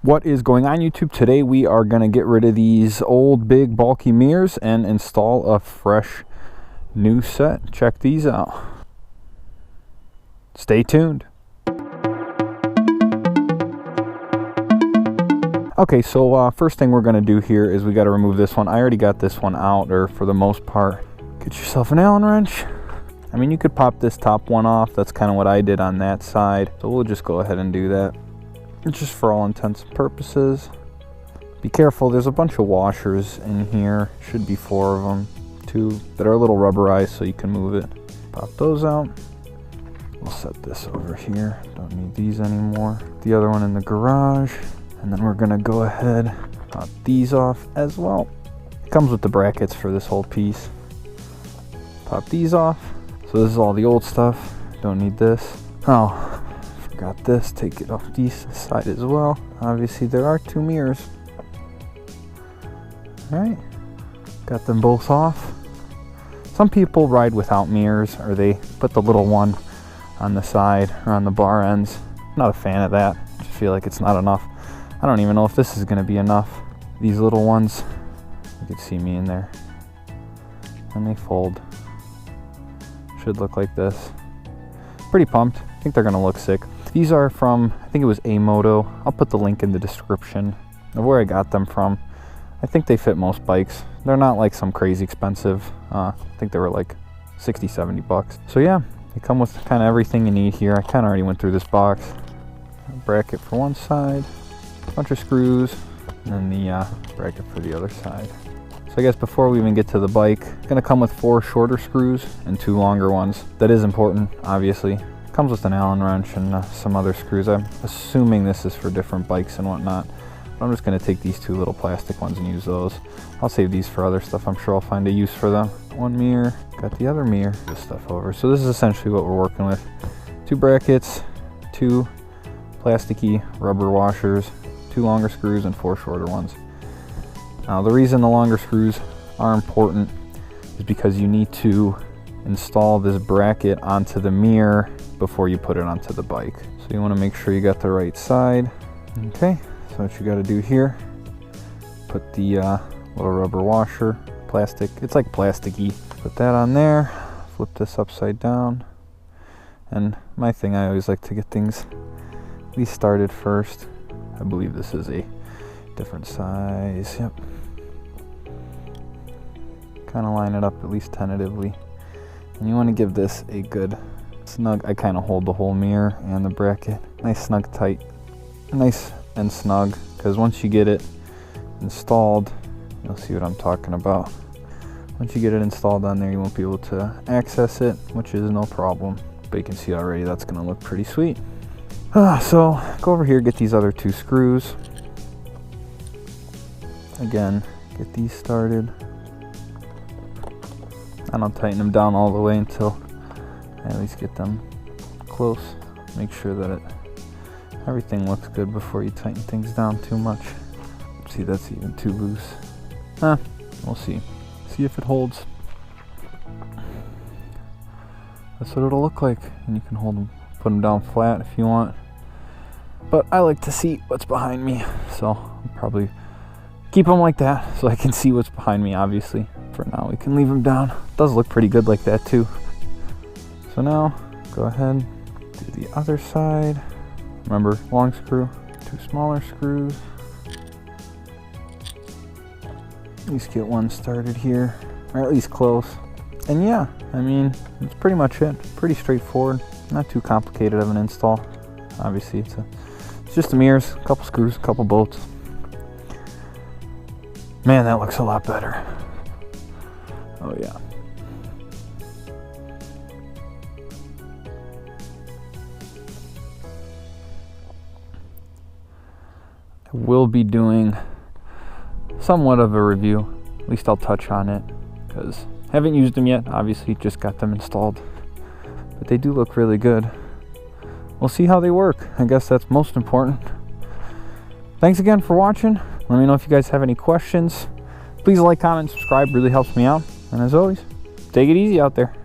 What is going on, YouTube? Today we are going to get rid of these old big bulky mirrors and install a fresh new set. Check these out. Stay tuned. Okay, so first thing we're going to do here is we got to remove this one. I already got this one out, or for the most part. Get yourself an Allen wrench. I mean, you could pop this top one off. That's kind of what I did on that side. So we'll just go ahead and do that. It's just for all intents and purposes. Be careful, there's a bunch of washers in here. Should be 4 of them, 2 that are a little rubberized so you can move it. Pop those out. We'll set this over here. Don't need these anymore. The other one in the garage. And then we're gonna go ahead, pop these off as well. It comes with the brackets for this whole piece. Pop these off. So this is all the old stuff. Don't need this. Oh. Got this, take it off this side as well. Obviously there are 2 mirrors. Alright, got them both off. Some people ride without mirrors, or they put the little one on the side or on the bar ends. I'm not a fan of that. I just feel like it's not enough. I don't even know if this is going to be enough. These little ones, you can see me in there. And they fold. Should look like this. Pretty pumped. I think they're going to look sick. These are from, I think it was a-moto. I'll put the link in the description of where I got them from. I think they fit most bikes. They're not like some crazy expensive. I think they were like 60, 70 bucks. So yeah, they come with kind of everything you need here. I kind of already went through this box. A bracket for one side, a bunch of screws, and then the bracket for the other side. So I guess before we even get to the bike, it's gonna come with 4 shorter screws and 2 longer ones. That is important, obviously. Comes with an Allen wrench and some other screws. I'm assuming this is for different bikes and whatnot. But I'm just going to take these 2 little plastic ones and use those. I'll save these for other stuff. I'm sure I'll find a use for them. 1 mirror, got the other mirror. This stuff over. So this is essentially what we're working with. 2 brackets, 2 plasticky rubber washers, 2 longer screws, and 4 shorter ones. Now the reason the longer screws are important is because you need to install this bracket onto the mirror before you put it onto the bike. So you want to make sure you got the right side. Okay, so what you got to do here, put the little rubber washer, plastic, it's like plasticky. Put that on there, flip this upside down. And my thing, I always like to get things at least started first. I believe this is a different size, yep. Kind of line it up at least tentatively. And you want to give this a good snug, I kind of hold the whole mirror and the bracket. Nice snug tight. Nice and snug, because once you get it installed, you'll see what I'm talking about. Once you get it installed on there, you won't be able to access it, which is no problem. But you can see already that's going to look pretty sweet. So go over here, get these other 2 screws. Again, get these started. I don't tighten them down all the way until I at least get them close. Make sure that everything looks good before you tighten things down too much. See, that's even too loose. We'll see. See if it holds. That's what it'll look like. And you can hold them, put them down flat if you want. But I like to see what's behind me, so I'll probably keep them like that so I can see what's behind me, obviously. For now, we can leave them down. It does look pretty good like that too. So now, go ahead, do the other side. Remember, long screw, 2 smaller screws. At least get one started here, or at least close. And yeah, I mean, that's pretty much it. Pretty straightforward, not too complicated of an install. Obviously, it's just the mirrors, a couple screws, a couple bolts. Man, that looks a lot better. Oh yeah. I will be doing somewhat of a review. At least I'll touch on it, because I haven't used them yet. Obviously, just got them installed. But they do look really good. We'll see how they work. I guess that's most important. Thanks again for watching. Let me know if you guys have any questions. Please like, comment, subscribe. Really helps me out. And as always, take it easy out there.